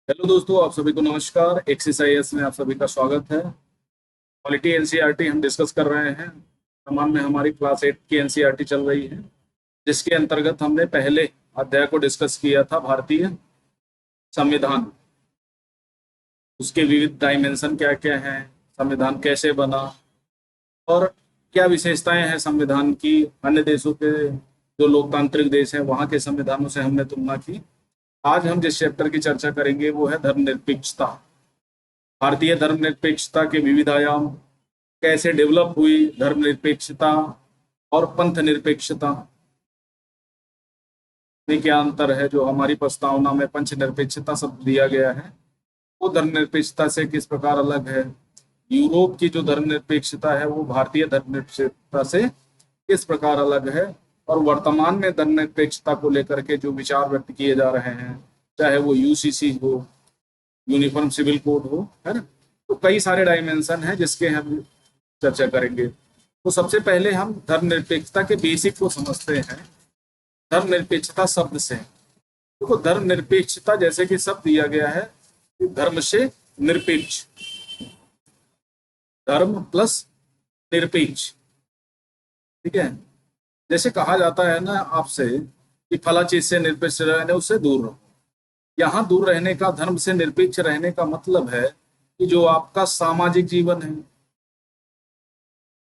Hello दोस्तों, आप सभी को नमस्कार। एक्सरसाइज में आप सभी का स्वागत है। पॉलिटी एनसीईआरटी हम डिस्कस कर रहे हैं। वर्तमान में हमारी क्लास 8 की एनसीईआरटी चल रही है, जिसके अंतर्गत हमने पहले अध्याय को डिस्कस किया था, भारतीय संविधान। उसके विविध डायमेंशन क्या क्या हैं, संविधान कैसे बना और क्या विशेषताएं हैं संविधान की अन्य देशों के, जो लोकतांत्रिक देश हैं वहाँ के संविधानों से हमने तुलना की। आज हम जिस चैप्टर की चर्चा करेंगे वो है धर्मनिरपेक्षता। भारतीय धर्मनिरपेक्षता के विविध आयाम, कैसे डेवलप हुई धर्मनिरपेक्षता और पंथ निरपेक्षता में क्या अंतर है। जो हमारी प्रस्तावना में पंच निरपेक्षता शब्द दिया गया है वो धर्मनिरपेक्षता से किस प्रकार अलग है। यूरोप की जो धर्मनिरपेक्षता है वो भारतीय धर्मनिरपेक्षता से किस प्रकार अलग है। और वर्तमान में धर्मनिरपेक्षता को लेकर के जो विचार व्यक्त किए जा रहे हैं, चाहे वो यूसीसी हो, यूनिफॉर्म सिविल कोड हो, है ना, तो कई सारे डायमेंशन हैं जिसके हम चर्चा करेंगे। तो सबसे पहले हम धर्मनिरपेक्षता के बेसिक को समझते हैं। धर्मनिरपेक्षता शब्द से देखो, धर्मनिरपेक्षता जैसे कि शब्द दिया गया है, धर्म से निरपेक्ष, धर्म प्लस निरपेक्ष। ठीक है, जैसे कहा जाता है ना आपसे कि फला चीज से निरपेक्ष रहने, उससे दूर रहो। यहाँ दूर रहने का, धर्म से निरपेक्ष रहने का मतलब है कि जो आपका सामाजिक जीवन है,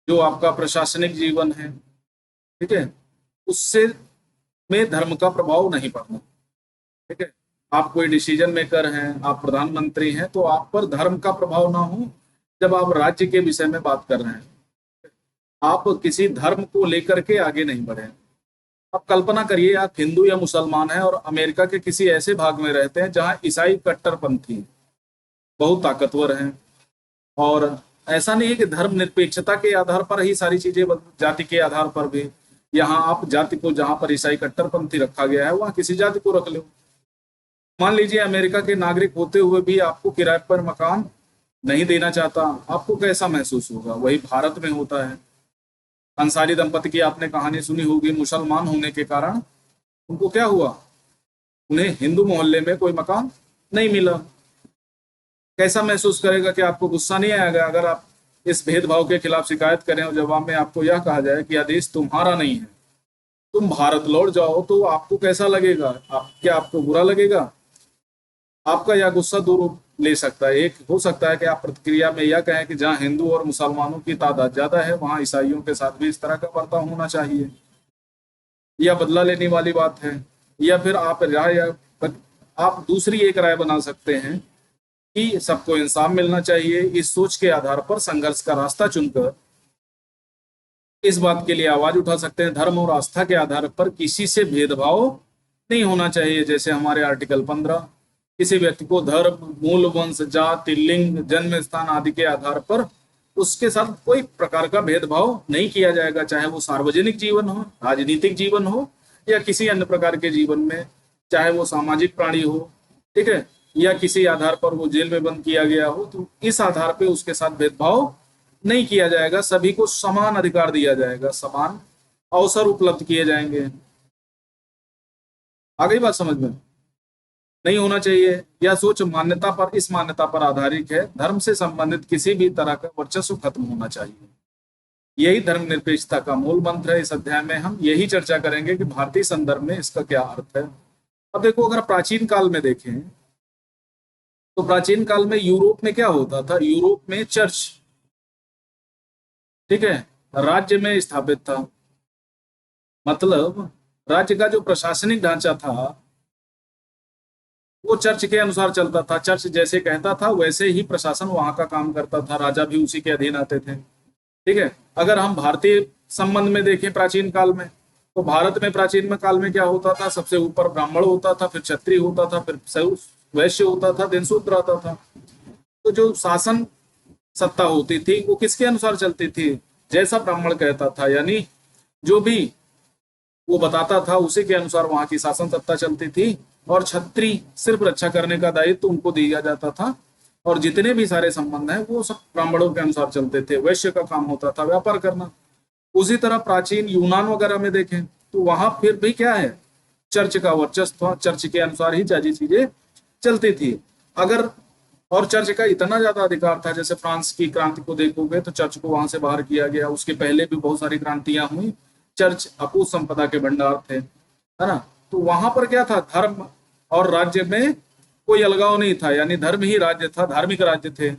जो आपका प्रशासनिक जीवन है, ठीक है, उससे में धर्म का प्रभाव नहीं पड़ना। ठीक है, आप कोई डिसीजन मेकर हैं, आप प्रधानमंत्री हैं, तो आप पर धर्म का प्रभाव ना हो। जब आप राज्य के विषय में बात कर रहे हैं, आप किसी धर्म को लेकर के आगे नहीं बढ़े। अब कल्पना करिए, आप हिंदू या मुसलमान हैं और अमेरिका के किसी ऐसे भाग में रहते हैं जहां ईसाई कट्टरपंथी बहुत ताकतवर हैं। और ऐसा नहीं है कि धर्म निरपेक्षता के आधार पर ही सारी चीजें जाति के आधार पर भी। यहाँ आप जाति को, जहां पर ईसाई कट्टरपंथी रखा गया है, वहां किसी जाति को रख लो। मान लीजिए अमेरिका के नागरिक होते हुए भी आपको किराए पर मकान नहीं देना चाहता, आपको कैसा महसूस होगा। वही भारत में होता है। अंसारी दंपति की आपने कहानी सुनी होगी। मुसलमान होने के कारण उनको क्या हुआ, उन्हें हिंदू मोहल्ले में कोई मकान नहीं मिला। कैसा महसूस करेगा कि आपको गुस्सा नहीं आएगा अगर आप इस भेदभाव के खिलाफ शिकायत करें और जवाब में आपको यह कहा जाए कि आदेश तुम्हारा नहीं है, तुम भारत लौट जाओ, तो आपको कैसा लगेगा। क्या आपको बुरा लगेगा। आपका यह गुस्सा दूर ले सकता है। एक हो सकता है कि आप प्रतिक्रिया में यह कहें कि जहां हिंदू और मुसलमानों की तादाद ज्यादा है, वहां ईसाइयों के साथ भी इस तरह का बर्ताव होना चाहिए। यह बदला लेने वाली बात है। या फिर आप दूसरी एक राय बना सकते हैं कि सबको इंसाफ मिलना चाहिए। इस सोच के आधार पर संघर्ष का रास्ता चुनकर इस बात के लिए आवाज उठा सकते हैं, धर्म और आस्था के आधार पर किसी से भेदभाव नहीं होना चाहिए। जैसे हमारे आर्टिकल 15, किसी व्यक्ति को धर्म, मूल वंश, जाति, लिंग, जन्म स्थान आदि के आधार पर उसके साथ कोई प्रकार का भेदभाव नहीं किया जाएगा, चाहे वो सार्वजनिक जीवन हो, राजनीतिक जीवन हो, या किसी अन्य प्रकार के जीवन में, चाहे वो सामाजिक प्राणी हो, ठीक है, या किसी आधार पर वो जेल में बंद किया गया हो, तो इस आधार पर उसके साथ भेदभाव नहीं किया जाएगा। सभी को समान अधिकार दिया जाएगा, समान अवसर उपलब्ध किए जाएंगे। आ गई बात समझ में। नहीं होना चाहिए। यह सोच मान्यता पर, इस मान्यता पर आधारित है, धर्म से संबंधित किसी भी तरह का वर्चस्व खत्म होना चाहिए। यही धर्मनिरपेक्षता का मूल मंत्र है। इस अध्याय में हम यही चर्चा करेंगे कि भारतीय संदर्भ में इसका क्या अर्थ है। अब देखो, अगर प्राचीन काल में देखें तो प्राचीन काल में यूरोप में क्या होता था। यूरोप में चर्च, ठीक है, राज्य में स्थापित था। मतलब राज्य का जो प्रशासनिक ढांचा था वो चर्च के अनुसार चलता था। चर्च जैसे कहता था वैसे ही प्रशासन वहां का काम करता था। राजा भी उसी के अधीन आते थे। ठीक है, अगर हम भारतीय संबंध में देखें प्राचीन काल में, तो भारत में प्राचीन में काल में क्या होता था, सबसे ऊपर ब्राह्मण होता था, फिर क्षत्रिय होता था, फिर वैश्य होता था, दिन शूद्र आता था। तो जो शासन सत्ता होती थी वो किसके अनुसार चलती थी, जैसा ब्राह्मण कहता था, यानी जो भी वो बताता था उसी के अनुसार वहां की शासन सत्ता चलती थी। और छत्री सिर्फ रक्षा करने का दायित्व उनको दिया जाता था। और जितने भी सारे संबंध हैं वो सब ब्राह्मणों के अनुसार चलते थे। वैश्य का काम होता था व्यापार करना। उसी तरह प्राचीन यूनान वगैरह में देखें तो वहां फिर भी क्या है, चर्च का वर्चस्व था। चर्च के अनुसार ही सारी चीजें चलती थी। अगर, और चर्च का इतना ज्यादा अधिकार था, जैसे फ्रांस की क्रांति को देखोगे तो चर्च को वहां से बाहर किया गया, उसके पहले भी बहुत सारी क्रांतियां हुई, चर्च अपूत संपदा के भंडार थे, है ना। तो वहां पर क्या था, धर्म और राज्य में कोई अलगाव नहीं था, यानी धर्म ही राज्य था, धार्मिक राज्य थे।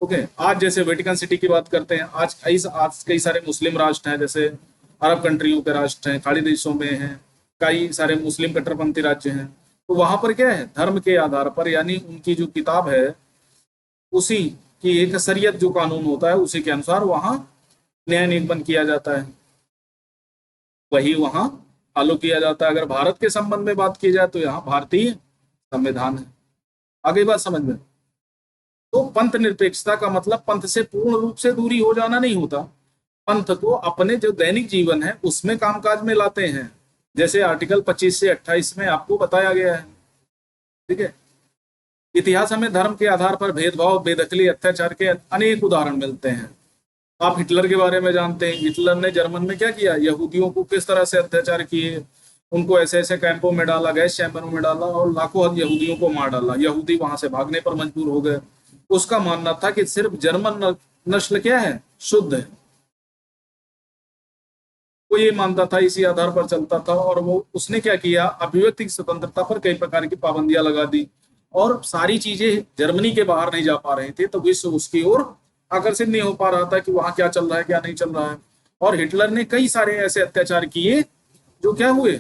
ओके, आज जैसे वेटिकन सिटी की बात करते हैं, आज कई सारे मुस्लिम राष्ट्र हैं, जैसे अरब कंट्रियों के राष्ट्र हैं, खाड़ी देशों में हैं, कई सारे मुस्लिम कट्टरपंथी राज्य हैं। तो वहां पर क्या है, धर्म के आधार पर, यानी उनकी जो किताब है उसी की एक शरीयत जो कानून होता है उसी के अनुसार वहां न्याय निगमन किया जाता है, वही वहां फॉलो किया जाता है। अगर भारत के संबंध में बात की जाए तो यहाँ भारतीय संविधान है। आगे बात समझ में। तो पंथ निरपेक्षता का मतलब पंथ से पूर्ण रूप से दूरी हो जाना नहीं होता, पंथ को अपने जो दैनिक जीवन है उसमें कामकाज में लाते हैं, जैसे आर्टिकल 25 से 28 में आपको बताया गया है। ठीक है, इतिहास हमें धर्म के आधार पर भेदभाव, बेदखली, अत्याचार के अनेक उदाहरण मिलते हैं। आप हिटलर के बारे में जानते हैं, हिटलर ने जर्मन में क्या किया, यहूदियों को किस तरह से अत्याचार किए, उनको ऐसे ऐसे कैंपों में डाला, गैस चैम्बरों में डाला और लाखों यहूदियों को मार डाला। यहूदी वहां से भागने पर मजबूर हो गए। उसका मानना था कि सिर्फ जर्मन नस्ल क्या है, शुद्ध है, वो ये मानता था, इसी आधार पर चलता था। और वो उसने क्या किया, अभिव्यक्ति की स्वतंत्रता पर कई प्रकार की पाबंदियां लगा दी, और सारी चीजें जर्मनी के बाहर नहीं जा पा रही थी, तो विश्व उसकी ओर आकर्षित नहीं हो पा रहा था कि वहां क्या चल रहा है क्या नहीं चल रहा है। और हिटलर ने कई सारे ऐसे अत्याचार किए जो क्या हुए,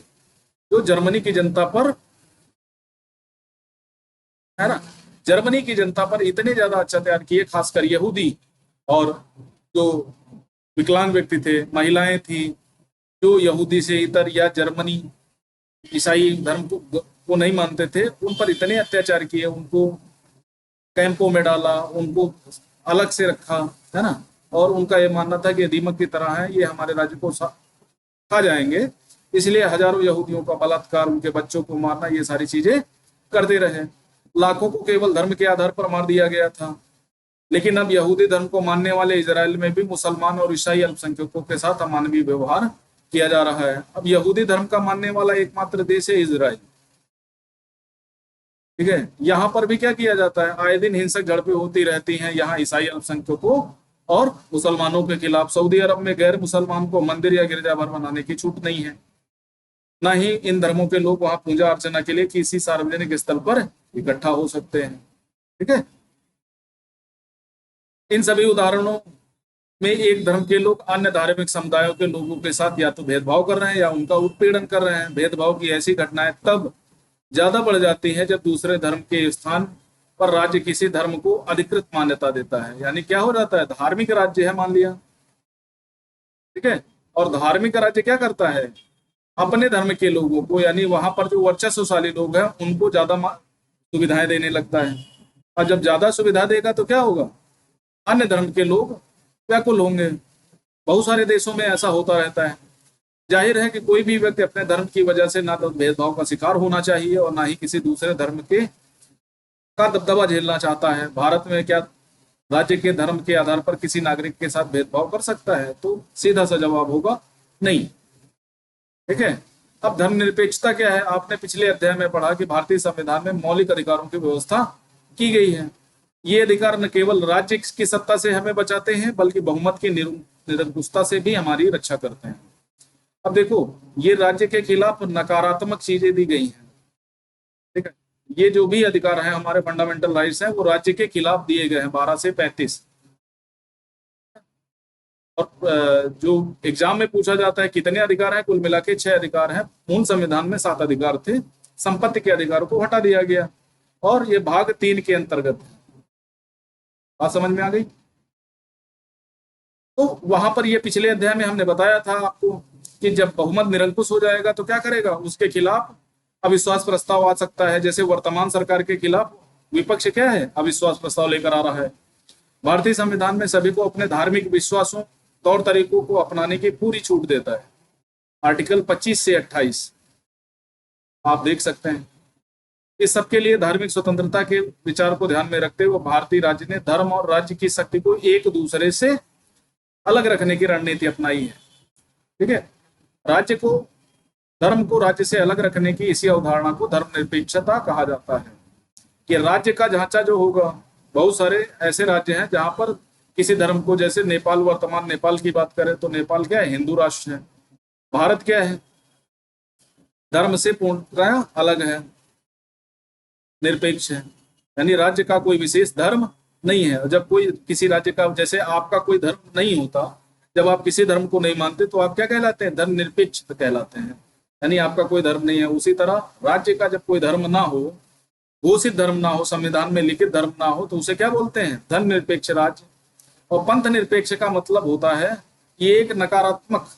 जो जर्मनी की जनता पर, है ना, जर्मनी की जनता पर इतने ज्यादा अत्याचार किए, खासकर यहूदी और जो विकलांग व्यक्ति थे, महिलाएं थी, जो यहूदी से इतर या जर्मनी ईसाई धर्म को नहीं मानते थे, उन पर इतने अत्याचार किए, उनको कैंपों में डाला, उनको अलग से रखा, है ना। और उनका ये मानना था कि ये दीमक की तरह है, ये हमारे राज्य को खा जाएंगे, इसलिए हजारों यहूदियों का बलात्कार, उनके बच्चों को मारना, ये सारी चीजें करते रहे। लाखों को केवल धर्म के आधार पर मार दिया गया था। लेकिन अब यहूदी धर्म को मानने वाले इजराइल में भी मुसलमान और ईसाई अल्पसंख्यकों के साथ अमानवीय व्यवहार किया जा रहा है। अब यहूदी धर्म का मानने वाला एकमात्र देश है इजराइल। ठीक है, यहाँ पर भी क्या किया जाता है, आए दिन हिंसक झड़पें होती रहती हैं यहाँ ईसाई अल्पसंख्यकों और मुसलमानों के खिलाफ। सऊदी अरब में गैर मुसलमान को मंदिर या गिरजाघर बनाने की छूट नहीं है, न ही इन धर्मों के लोग वहां पूजा अर्चना के लिए किसी सार्वजनिक स्थल पर इकट्ठा हो सकते हैं। ठीक है, इन सभी उदाहरणों में एक धर्म के लोग अन्य धार्मिक समुदायों के लोगों के साथ या तो भेदभाव कर रहे हैं या उनका उत्पीड़न कर रहे हैं। भेदभाव की ऐसी घटनाएं तब ज्यादा बढ़ जाती है जब दूसरे धर्म के स्थान पर राज्य किसी धर्म को अधिकृत मान्यता देता है, यानी क्या हो जाता है, धार्मिक राज्य है मान लिया। ठीक है, और धार्मिक राज्य क्या करता है, अपने धर्म के लोगों को, यानी वहां पर जो वर्चस्वशाली लोग हैं उनको ज्यादा सुविधाएं देने लगता है। और जब ज्यादा सुविधा देगा तो क्या होगा, अन्य धर्म के लोग व्याकुल होंगे। बहुत सारे देशों में ऐसा होता रहता है। जाहिर है कि कोई भी व्यक्ति अपने धर्म की वजह से ना तो भेदभाव का शिकार होना चाहिए और ना ही किसी दूसरे धर्म के का दबदबा झेलना चाहता है। भारत में क्या राज्य के धर्म के आधार पर किसी नागरिक के साथ भेदभाव कर सकता है, तो सीधा सा जवाब होगा नहीं। ठीक है, अब धर्मनिरपेक्षता क्या है, आपने पिछले अध्याय में पढ़ा कि भारतीय संविधान में मौलिक अधिकारों की व्यवस्था की गई है। ये अधिकार न केवल राज्य की सत्ता से हमें बचाते हैं बल्कि बहुमत की निरंकुशता से भी हमारी रक्षा करते हैं। अब देखो, ये राज्य के खिलाफ नकारात्मक चीजें दी गई हैं। ठीक है, ये जो भी अधिकार है हमारे फंडामेंटल राइट्स हैं वो राज्य के खिलाफ दिए गए हैं, 12 से 35। और जो एग्जाम में पूछा जाता है कितने अधिकार हैं, कुल मिला के 6 अधिकार हैं। मूल संविधान में 7 अधिकार थे, संपत्ति के अधिकारों को हटा दिया गया और ये भाग 3 के अंतर्गत है। बात समझ में आ गई। तो वहां पर ये पिछले अध्याय में हमने बताया था आपको कि जब बहुमत निरंकुश हो जाएगा तो क्या करेगा, उसके खिलाफ अविश्वास प्रस्ताव आ सकता है। जैसे वर्तमान सरकार के खिलाफ विपक्ष क्या है, अविश्वास प्रस्ताव लेकर आ रहा है। भारतीय संविधान में सभी को अपने धार्मिक विश्वासों, तौर तरीकों को अपनाने की पूरी छूट देता है। आर्टिकल 25 से 28 आप देख सकते हैं। इस सबके लिए धार्मिक स्वतंत्रता के विचार को ध्यान में रखते हुए भारतीय राज्य ने धर्म और राज्य की शक्ति को एक दूसरे से अलग रखने की रणनीति अपनाई है। ठीक है, राज्य को, धर्म को राज्य से अलग रखने की इसी अवधारणा को धर्मनिरपेक्षता कहा जाता है। कि राज्य का ढांचा जो होगा, बहुत सारे ऐसे राज्य हैं जहां पर किसी धर्म को, जैसे नेपाल, वर्तमान नेपाल की बात करें तो नेपाल क्या है, हिंदू राष्ट्र है। भारत क्या है, धर्म से पूर्णतः अलग है, निरपेक्ष है, यानी राज्य का कोई विशेष धर्म नहीं है। जब कोई किसी राज्य का, जैसे आपका कोई धर्म नहीं होता, जब आप किसी धर्म को नहीं मानते तो आप क्या कहलाते हैं, धर्मनिरपेक्ष कहलाते हैं, यानी आपका कोई धर्म नहीं है। उसी तरह राज्य का जब कोई धर्म ना हो, घोषित धर्म ना हो, संविधान में लिखित धर्म ना हो, तो उसे क्या बोलते हैं, धर्मनिरपेक्ष राज्य। और पंथ निरपेक्ष का मतलब होता है कि एक नकारात्मक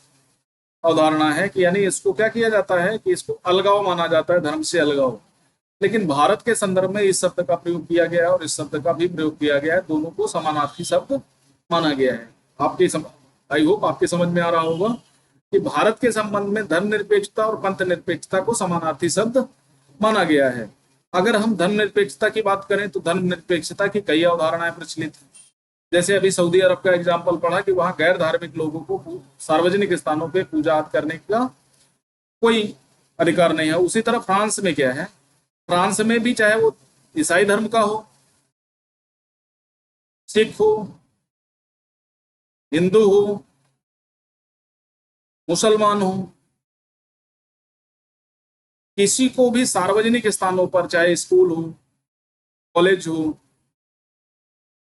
अवधारणा है कि यानी इसको क्या किया जाता है कि इसको अलगाव माना जाता है, धर्म से अलगाव। लेकिन भारत के संदर्भ में इस शब्द का प्रयोग किया गया है और इस शब्द का भी प्रयोग किया गया है, दोनों को समानार्थी शब्द माना गया है। आपकी आई होप आपके समझ में आ रहा होगा कि भारत के संबंध में धर्मनिरपेक्षता और पंथ निरपेक्षता को समानार्थी शब्द माना गया है। अगर हम धर्मनिरपेक्षता की बात करें तो धर्मनिरपेक्षता की कई अवधारणाएं प्रचलित हैं। जैसे अभी सऊदी अरब का एग्जाम्पल पढ़ा कि वहां गैर धार्मिक लोगों को सार्वजनिक स्थानों पे पूजा करने का कोई अधिकार नहीं है। उसी तरह फ्रांस में क्या है, फ्रांस में भी चाहे वो ईसाई धर्म का हो, सिख हो, हिंदू हो, मुसलमान हो, किसी को भी सार्वजनिक स्थानों पर, चाहे स्कूल हो, कॉलेज हो,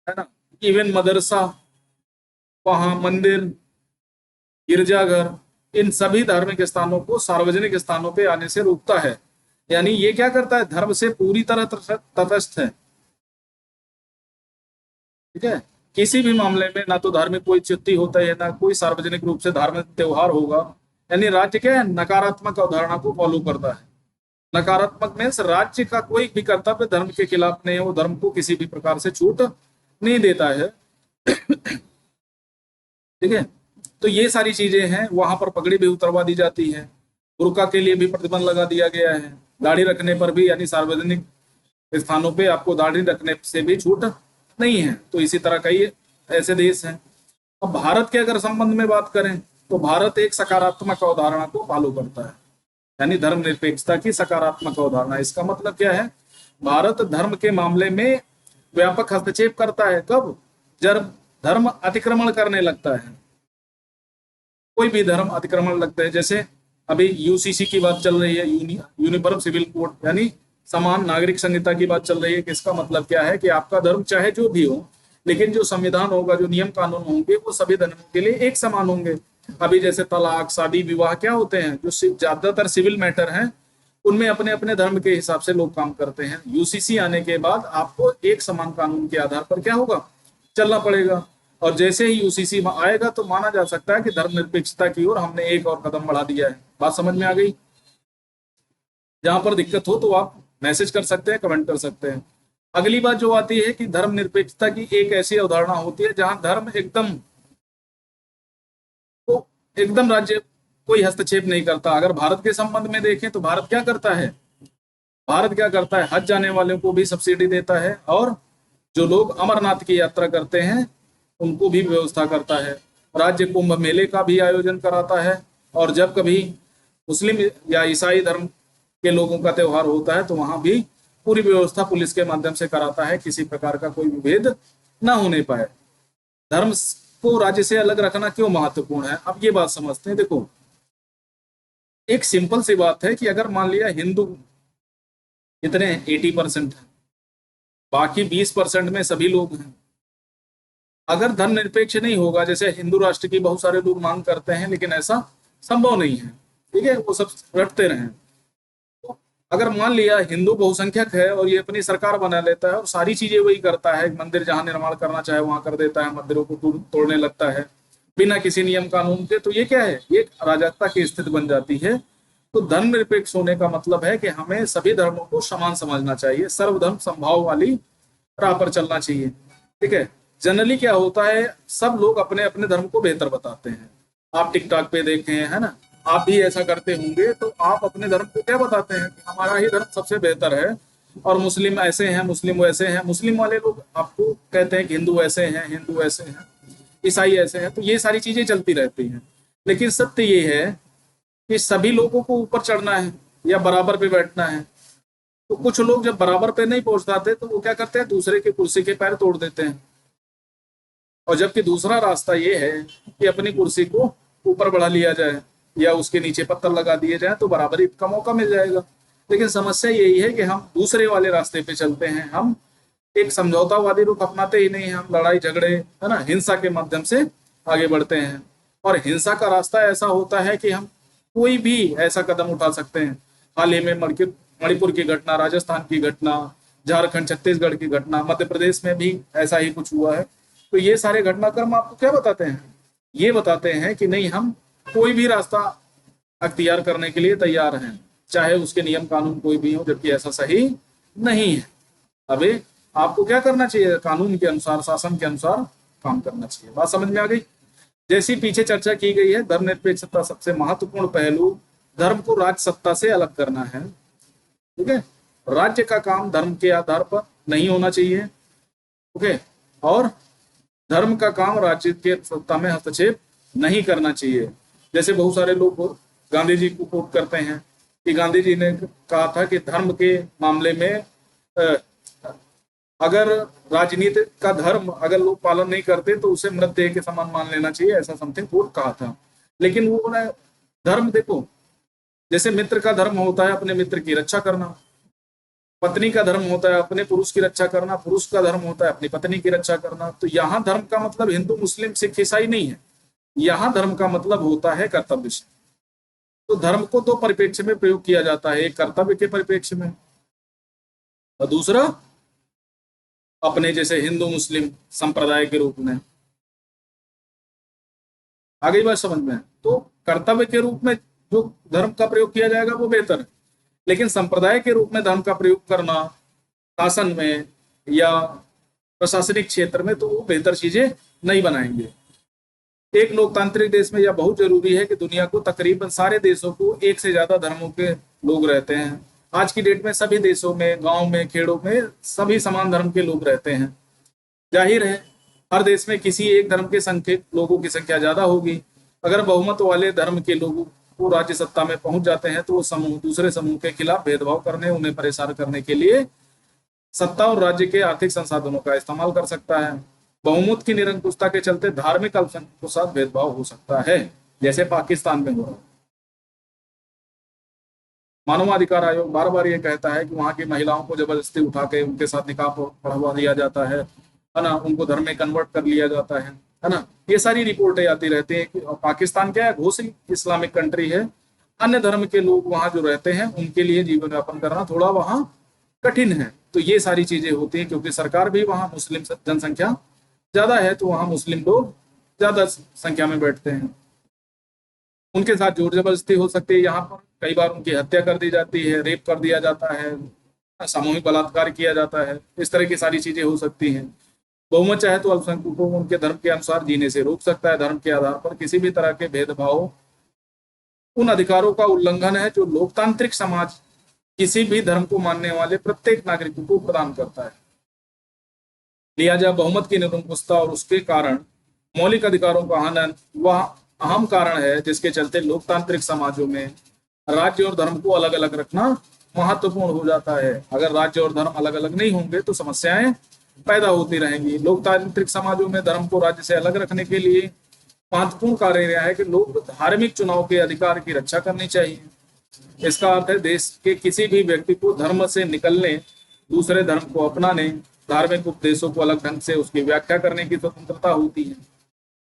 है ना, इवन मदरसा, वहां मंदिर, गिरजाघर, इन सभी धार्मिक स्थानों को सार्वजनिक स्थानों पे आने से रोकता है। यानी ये क्या करता है, धर्म से पूरी तरह तटस्थ है। ठीक है, किसी भी मामले में ना तो धार्मिक कोई चिट्ठी होता है, ना कोई सार्वजनिक रूप से धार्मिक त्योहार होगा। यानी राज्य क्या है, नकारात्मक अवधारणा को फॉलो करता है। नकारात्मक मीन्स राज्य का कोई भी कर्तव्य धर्म के खिलाफ नहीं है, वो धर्म को किसी भी प्रकार से छूट नहीं देता है। ठीक है, तो ये सारी चीजें हैं। वहां पर पगड़ी भी उतरवा दी जाती है, बुर्का के लिए भी प्रतिबंध लगा दिया गया है, दाढ़ी रखने पर भी, यानी सार्वजनिक स्थानों पे आपको दाढ़ी रखने से भी छूट नहीं है। तो इसी तरह कई ऐसे देश हैं। अब भारत के अगर संबंध में बात करें तो भारत एक सकारात्मक अवधारणा को फॉलो करता है, यानी धर्मनिरपेक्षता की सकारात्मक अवधारणा। इसका मतलब क्या है, भारत धर्म के मामले में व्यापक हस्तक्षेप करता है। कब, जब धर्म अतिक्रमण करने लगता है, कोई भी धर्म अतिक्रमण लगता है। जैसे अभी यूसीसी की बात चल रही है, यूनिफॉर्म सिविल कोड, यानी समान नागरिक संहिता की बात चल रही है कि इसका मतलब क्या है कि आपका धर्म चाहे जो भी हो, लेकिन जो संविधान होगा, जो नियम कानून होंगे, वो सभी धर्मों के लिए एक समान होंगे। अभी जैसे तलाक, शादी, विवाह क्या होते हैं, जो ज्यादातर सिविल मैटर हैं, उनमें अपने अपने धर्म के हिसाब से लोग काम करते हैं। यूसीसी आने के बाद आपको एक समान कानून के आधार पर क्या होगा, चलना पड़ेगा। और जैसे ही यूसीसी आएगा तो माना जा सकता है कि धर्मनिरपेक्षता की ओर हमने एक और कदम बढ़ा दिया है। बात समझ में आ गई? जहां पर दिक्कत हो तो आप मैसेज कर सकते हैं, कमेंट कर सकते हैं। अगली बात जो आती है कि धर्मनिरपेक्षता की एक ऐसी अवधारणा होती है जहां धर्म एकदम राज्य कोई हस्तक्षेप नहीं करता। अगर भारत के संबंध में देखें तो भारत क्या करता है, हज जाने वालों को भी सब्सिडी देता है, और जो लोग अमरनाथ की यात्रा करते हैं उनको भी व्यवस्था करता है। राज्य कुंभ मेले का भी आयोजन कराता है, और जब कभी मुस्लिम या ईसाई धर्म के लोगों का त्योहार होता है तो वहां भी पूरी व्यवस्था पुलिस के माध्यम से कराता है, किसी प्रकार का कोई विभेद ना होने पाए। धर्म को राज्य से अलग रखना क्यों महत्वपूर्ण है, अब ये बात समझते हैं। देखो, एक सिंपल सी बात है कि अगर मान लिया हिंदू इतने 80% है, बाकी 20% में सभी लोग हैं, अगर धर्मनिरपेक्ष नहीं होगा, जैसे हिंदू राष्ट्र की बहुत सारे लोग मांग करते हैं, लेकिन ऐसा संभव नहीं है। ठीक है, वो सब रटते रहे। तो अगर मान लिया हिंदू बहुसंख्यक है और ये अपनी सरकार बना लेता है और सारी चीजें वही करता है, मंदिर जहां निर्माण करना चाहे वहां कर देता है, मंदिरों को तोड़ने लगता है बिना किसी नियम कानून के, तो ये क्या है, ये अराजकता की स्थिति बन जाती है। तो धर्मनिरपेक्ष होने का मतलब है कि हमें सभी धर्मों को समान समझना चाहिए, सर्वधर्म संभाव वाली राह पर चलना चाहिए। ठीक है, जनरली क्या होता है, सब लोग अपने अपने धर्म को बेहतर बताते हैं। आप टिकटॉक पे देखें, है ना, आप भी ऐसा करते होंगे, तो आप अपने धर्म को क्या बताते हैं कि हमारा ही धर्म सबसे बेहतर है, और मुस्लिम ऐसे हैं, मुस्लिम वैसे हैं। मुस्लिम वाले लोग आपको कहते हैं कि हिंदू ऐसे हैं, हिंदू ऐसे हैं, ईसाई ऐसे हैं। तो ये सारी चीजें चलती रहती हैं। लेकिन सत्य ये है कि सभी लोगों को ऊपर चढ़ना है या बराबर पे बैठना है, तो कुछ लोग जब बराबर पे नहीं पहुंच पाते तो वो क्या करते हैं, दूसरे की कुर्सी के पैर तोड़ देते हैं। और जबकि दूसरा रास्ता ये है कि अपनी कुर्सी को ऊपर बढ़ा लिया जाए या उसके नीचे पत्थर लगा दिए जाए तो बराबरी का मौका मिल जाएगा। लेकिन समस्या यही है कि हम दूसरे वाले रास्ते पे चलते हैं, हम एक समझौतावादी रुख अपनाते ही नहीं, हम लड़ाई झगड़े है ना, हिंसा के माध्यम से आगे बढ़ते हैं। और हिंसा का रास्ता ऐसा होता है कि हम कोई भी ऐसा कदम उठा सकते हैं। हाल ही में मणिपुर की घटना, राजस्थान की घटना, झारखंड छत्तीसगढ़ की घटना, मध्य प्रदेश में भी ऐसा ही कुछ हुआ है। तो ये सारे घटनाक्रम आपको क्या बताते हैं, ये बताते हैं कि नहीं, हम कोई भी रास्ता अख्तियार करने के लिए तैयार हैं, चाहे उसके नियम कानून कोई भी हो, जबकि ऐसा सही नहीं है। अबे आपको क्या करना चाहिए, कानून के अनुसार, शासन के अनुसार काम करना चाहिए। बात समझ में आ गई। जैसी पीछे चर्चा की गई है, धर्मनिरपेक्षता सबसे महत्वपूर्ण पहलू धर्म को राज सत्ता से अलग करना है। ठीक है, राज्य का काम धर्म के आधार पर नहीं होना चाहिए। ओके, और धर्म का काम राज्य के सत्ता में हस्तक्षेप नहीं करना चाहिए। जैसे बहुत सारे लोग गांधी जी को कोट करते हैं कि गांधी जी ने कहा था कि धर्म के मामले में अगर राजनीति का धर्म अगर लोग पालन नहीं करते तो उसे मृतदेह के समान मान लेना चाहिए, ऐसा समथिंग कोट कहा था। लेकिन वो धर्म देखो, जैसे मित्र का धर्म होता है अपने मित्र की रक्षा करना, पत्नी का धर्म होता है अपने पुरुष की रक्षा करना, पुरुष का धर्म होता है अपनी पत्नी की रक्षा करना। तो यहाँ धर्म का मतलब हिंदू मुस्लिम सिख ईसाई नहीं है, यहाँ धर्म का मतलब होता है कर्तव्य से। तो धर्म को दो परिप्रेक्ष्य में प्रयोग किया जाता है, एक कर्तव्य के परिप्रेक्ष्य में और दूसरा अपने जैसे हिंदू मुस्लिम संप्रदाय के रूप में। आगे बात समझ में। तो कर्तव्य के रूप में जो धर्म का प्रयोग किया जाएगा वो बेहतर है, लेकिन संप्रदाय के रूप में धर्म का प्रयोग करना शासन में या प्रशासनिक क्षेत्र में तो वो बेहतर चीजें नहीं बनाएंगे। एक लोकतांत्रिक देश में यह बहुत जरूरी है कि दुनिया को तकरीबन सारे देशों को एक से ज्यादा धर्मों के लोग रहते हैं। आज की डेट में सभी देशों में, गांव में, खेड़ों में सभी समान धर्म के लोग रहते हैं। जाहिर है हर देश में किसी एक धर्म के लोगों की संख्या ज्यादा होगी। अगर बहुमत वाले धर्म के लोग वो राज्य सत्ता में पहुंच जाते हैं तो वो समूह दूसरे समूह के खिलाफ भेदभाव करने, उन्हें परेशान करने के लिए सत्ता और राज्य के आर्थिक संसाधनों का इस्तेमाल कर सकता है। बहुमत की निरंकुशता के चलते धार्मिक अल्पसंख्यकों के साथ भेदभाव हो सकता है, जैसे पाकिस्तान में हो रहा है। मानवाधिकार आयोग बार बार ये कहता है कि वहां की महिलाओं को जबरदस्ती उठा के उनके साथ निकाह पढ़वा दिया जाता है ना, उनको धर्म में कन्वर्ट कर लिया जाता है ना। ये सारी रिपोर्टें आती रहती है कि पाकिस्तान क्या है, घोषित इस्लामिक कंट्री है। अन्य धर्म के लोग वहां जो रहते हैं उनके लिए जीवन यापन करना थोड़ा वहां कठिन है। तो ये सारी चीजें होती हैं क्योंकि सरकार भी वहां मुस्लिम जनसंख्या ज्यादा है, तो वहां मुस्लिम लोग ज्यादा संख्या में बैठते हैं। उनके साथ जोर जबरदस्ती हो सकती है। यहाँ पर कई बार उनकी हत्या कर दी जाती है, रेप कर दिया जाता है, सामूहिक बलात्कार किया जाता है, इस तरह की सारी चीजें हो सकती हैं। बहुमत चाहे तो अल्पसंख्यकों को उनके धर्म के अनुसार जीने से रोक सकता है। धर्म के आधार पर किसी भी तरह के भेदभाव उन अधिकारों का उल्लंघन है जो लोकतांत्रिक समाज किसी भी धर्म को मानने वाले प्रत्येक नागरिक को प्रदान करता है। लिहाजा बहुमत की निरंकुशता और उसके कारण मौलिक अधिकारों का हनन वह अहम कारण है जिसके चलते लोकतांत्रिक समाजों में राज्य और धर्म को अलग अलग रखना महत्वपूर्ण हो जाता है। अगर राज्य और धर्म अलग अलग नहीं होंगे तो समस्याएं पैदा होती रहेंगी। लोकतांत्रिक समाजों में धर्म को राज्य से अलग रखने के लिए महत्वपूर्ण कार्य यह है कि लोग धार्मिक चुनाव के अधिकार की रक्षा करनी चाहिए। इसका अर्थ है देश के किसी भी व्यक्ति को धर्म से निकलने, दूसरे धर्म को अपनाने, धार्मिक उपदेशों को अलग ढंग से उसकी व्याख्या करने की स्वतंत्रता होती है।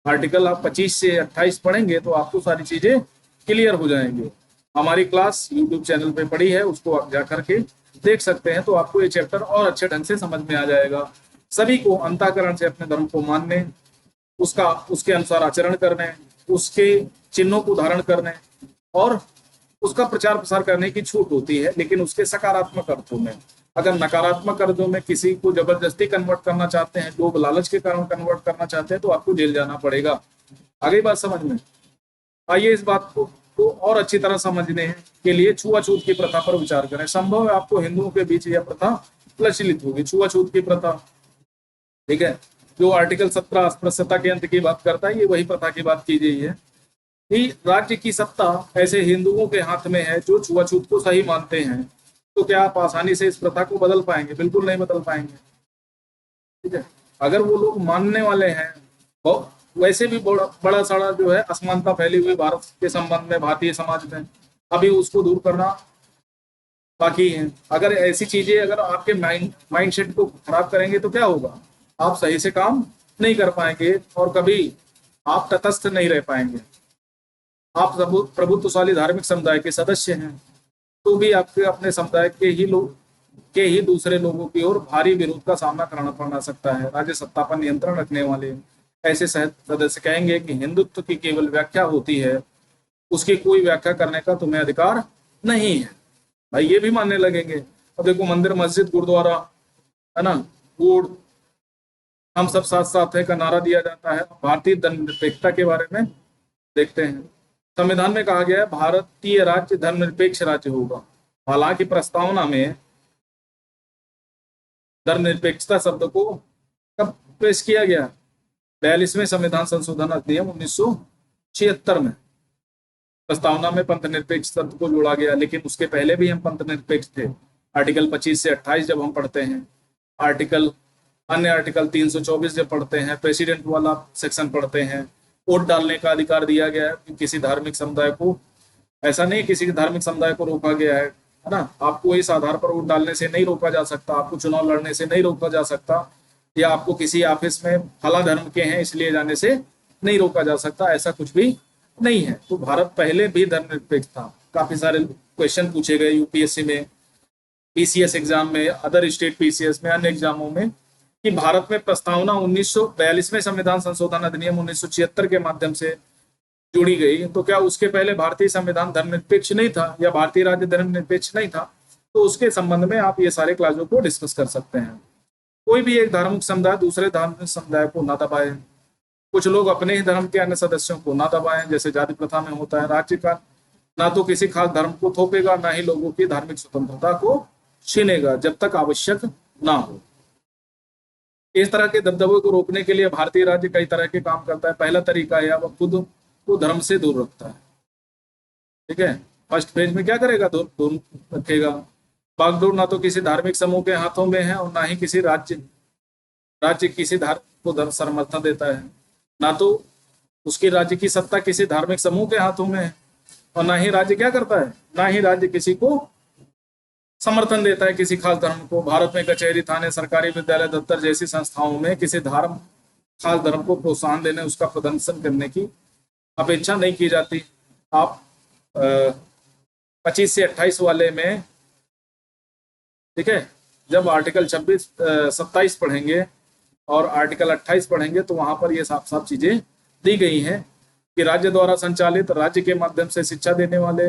आर्टिकल आप 25 से 28 पढ़ेंगे तो आपको सारी चीजें क्लियर हो जाएंगे। हमारी क्लास यूट्यूब चैनल पे पड़ी है, उसको आप जा करके देख सकते हैं तो आपको ये चैप्टर और अच्छे ढंग से समझ में आ जाएगा। सभी को अंतःकरण से अपने धर्म को मानने, उसके अनुसार आचरण करने, उसके चिन्हों को धारण करने और उसका प्रचार प्रसार करने की छूट होती है, लेकिन उसके सकारात्मक अर्थों में। अगर नकारात्मक अर्थों में किसी को जबरदस्ती कन्वर्ट करना चाहते हैं, लोग लालच के कारण कन्वर्ट करना चाहते हैं, तो आपको जेल जाना पड़ेगा। आगे बात समझ में। आइए इस बात को और अच्छी तरह समझने के लिए छुआछूत की प्रथा पर विचार करें। संभव है आपको हिंदुओं के बीच यह प्रथा प्रचलित होगी, छुआछूत की प्रथा। ठीक है, जो आर्टिकल 17 अस्पृश्यता के अंत की बात करता है, ये वही प्रथा की बात की गई है कि राज्य की सत्ता ऐसे हिंदुओं के हाथ में है जो छुआछूत को सही मानते हैं। तो क्या आप आसानी से इस प्रथा को बदल पाएंगे? बिल्कुल नहीं बदल पाएंगे। ठीक है, अगर वो लोग मानने वाले हैं, वैसे भी बड़ा बड़ा सारा जो है असमानता फैली हुई भारत के संबंध में, भारतीय समाज में, अभी उसको दूर करना बाकी है। अगर ऐसी चीजें अगर आपके माइंड सेट को खराब करेंगे तो क्या होगा? आप सही से काम नहीं कर पाएंगे और कभी आप तटस्थ नहीं रह पाएंगे। आप प्रभुत्वशाली धार्मिक समुदाय के सदस्य हैं, तो भी आपके अपने समुदाय के ही दूसरे लोगों की ओर भारी विरोध का सामना करना पड़ सकता है। राज्य सत्ता पर नियंत्रण रखने वाले ऐसे सदस्य कहेंगे कि हिंदुत्व की केवल व्याख्या होती है, उसकी कोई व्याख्या करने का तुम्हें अधिकार नहीं है। भाई ये भी मानने लगेंगे। अब देखो, मंदिर, मस्जिद, गुरुद्वारा, है ना, कोड, हम सब साथ साथ है का नारा दिया जाता है। भारतीय धर्मनिरपेक्षता के बारे में देखते हैं। संविधान में कहा गया है भारतीय राज्य धर्मनिरपेक्ष राज्य होगा। हालांकि प्रस्तावना में धर्मनिरपेक्षता शब्द को कब पेश किया गया? 42वें संविधान संशोधन अधिनियम 1976 में प्रस्तावना में पंथ निरपेक्ष शब्द को जोड़ा गया, लेकिन उसके पहले भी हम पंथ निरपेक्ष थे। आर्टिकल 25 से 28 जब हम पढ़ते हैं, अन्य आर्टिकल 324 जब पढ़ते हैं, प्रेसिडेंट वाला सेक्शन पढ़ते हैं, वोट डालने का अधिकार दिया गया है कि किसी धार्मिक समुदाय को, ऐसा नहीं किसी धार्मिक समुदाय को रोका गया है ना, आपको इस आधार पर वोट डालने से नहीं रोका जा सकता, आपको चुनाव लड़ने से नहीं रोका जा सकता, या आपको किसी ऑफिस में फला धर्म के हैं इसलिए जाने से नहीं रोका जा सकता, ऐसा कुछ भी नहीं है। तो भारत पहले भी धर्मनिरपेक्ष था। काफी सारे क्वेश्चन पूछे गए यूपीएससी में, पीसीएस एग्जाम में, अदर स्टेट पीसीएस में, अन्य एग्जामों में, कि भारत में प्रस्तावना 1942वें संविधान संशोधन अधिनियम 1976 के माध्यम से जोड़ी गई, तो क्या उसके पहले भारतीय संविधान धर्मनिरपेक्ष नहीं था या भारतीय राज्य धर्मनिरपेक्ष नहीं था? तो उसके संबंध में आप ये सारे क्लासों को डिस्कस कर सकते हैं। कोई भी एक धार्मिक समुदाय दूसरे धार्मिक समुदाय को ना दबाए, कुछ लोग अपने ही धर्म के अन्य सदस्यों को ना दबाएं, जैसे जाति प्रथा में होता है। राज्य का ना तो किसी खास धर्म को थोपेगा, ना ही लोगों की धार्मिक स्वतंत्रता को छीनेगा, जब तक आवश्यक ना हो। इस तरह के दबदबे को रोकने के लिए भारतीय राज्य कई तरह के काम करता है। पहला तरीका है वह खुद को धर्म से दूर रखता है। ठीक है, फर्स्ट फेज में क्या करेगा? दूर रखेगा। बागडोर ना तो किसी धार्मिक समूह के हाथों में है और ना ही किसी राज्य किसी धर्म को समर्थन देता है। ना तो उसकी राज्य की सत्ता किसी धार्मिक समूह के हाथों में है और ना ही राज्य क्या करता है, ना ही राज्य किसी को समर्थन देता है किसी खास धर्म को। भारत में कचहरी, थाने, सरकारी विद्यालय, दफ्तर जैसी संस्थाओं में किसी खास धर्म को प्रोत्साहन देने, उसका प्रदर्शन करने की अपेक्षा नहीं की जाती। आप 25 से 28 वाले में, ठीक है, जब आर्टिकल 27 पढ़ेंगे और आर्टिकल 28 पढ़ेंगे तो वहां पर ये साफ साफ चीजें दी गई हैं कि राज्य द्वारा संचालित, राज्य के माध्यम से शिक्षा देने वाले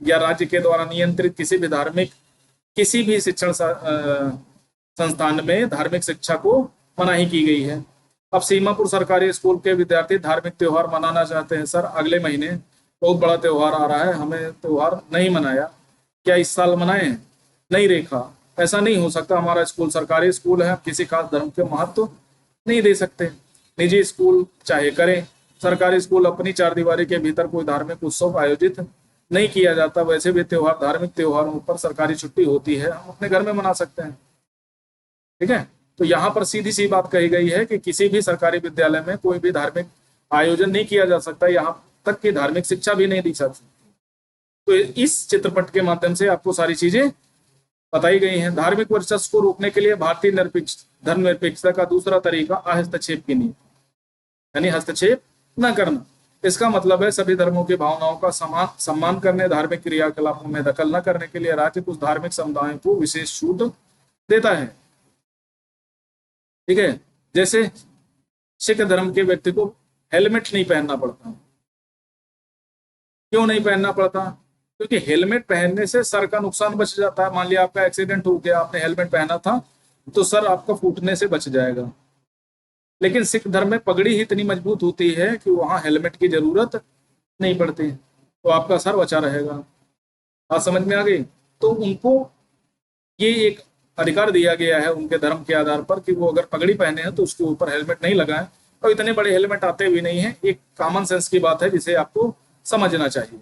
या राज्य के द्वारा नियंत्रित किसी भी शिक्षण संस्थान में धार्मिक शिक्षा को मनाही की गई है। अब सीमापुर सरकारी स्कूल के विद्यार्थी धार्मिक त्योहार मनाना चाहते हैं। सर, अगले महीने बहुत बड़ा त्योहार आ रहा है, हमें त्योहार नहीं मनाया, क्या इस साल मनाए? नहीं रेखा, ऐसा नहीं हो सकता। हमारा स्कूल सरकारी स्कूल है, किसी खास धर्म के महत्व नहीं दे सकते। निजी स्कूल चाहे करें, सरकारी स्कूल अपनी चार दीवारी के भीतर कोई धार्मिक उत्सव आयोजित नहीं किया जाता। वैसे भी धार्मिक त्योहारों पर सरकारी छुट्टी होती है, हम अपने घर में मना सकते हैं। ठीक है, तो यहाँ पर सीधी सी बात कही गई है कि किसी भी सरकारी विद्यालय में कोई भी धार्मिक आयोजन नहीं किया जा सकता, यहाँ तक कि धार्मिक शिक्षा भी नहीं दी जा सकती। तो इस चित्रपट के माध्यम से आपको सारी चीजें बताई गई हैं। धार्मिक वर्चस्व को रोकने के लिए भारतीय धर्मनिरपेक्षता का दूसरा तरीका हस्तक्षेप की नीति, यानी हस्तक्षेप न करना। इसका मतलब है सभी धर्मों की भावनाओं का सम्मान करने, धार्मिक क्रियाकलापों में दखल न करने के लिए राज्य कुछ धार्मिक समुदायों को विशेष छूट देता है। ठीक है, जैसे सिख धर्म के व्यक्ति को हेलमेट नहीं पहनना पड़ता। क्यों नहीं पहनना पड़ता? क्योंकि हेलमेट पहनने से सर का नुकसान बच जाता है। मान लिया आपका एक्सीडेंट हो गया, आपने हेलमेट पहना था, तो सर आपका फूटने से बच जाएगा। लेकिन सिख धर्म में पगड़ी ही इतनी मजबूत होती है कि वहां हेलमेट की जरूरत नहीं पड़ती, तो आपका सर बचा रहेगा। बात समझ में आ गई? तो उनको ये एक अधिकार दिया गया है उनके धर्म के आधार पर कि वो अगर पगड़ी पहने हैं तो उसके ऊपर हेलमेट नहीं लगाएं। और इतने बड़े हेलमेट आते भी नहीं है, एक कॉमन सेंस की बात है जिसे आपको समझना चाहिए।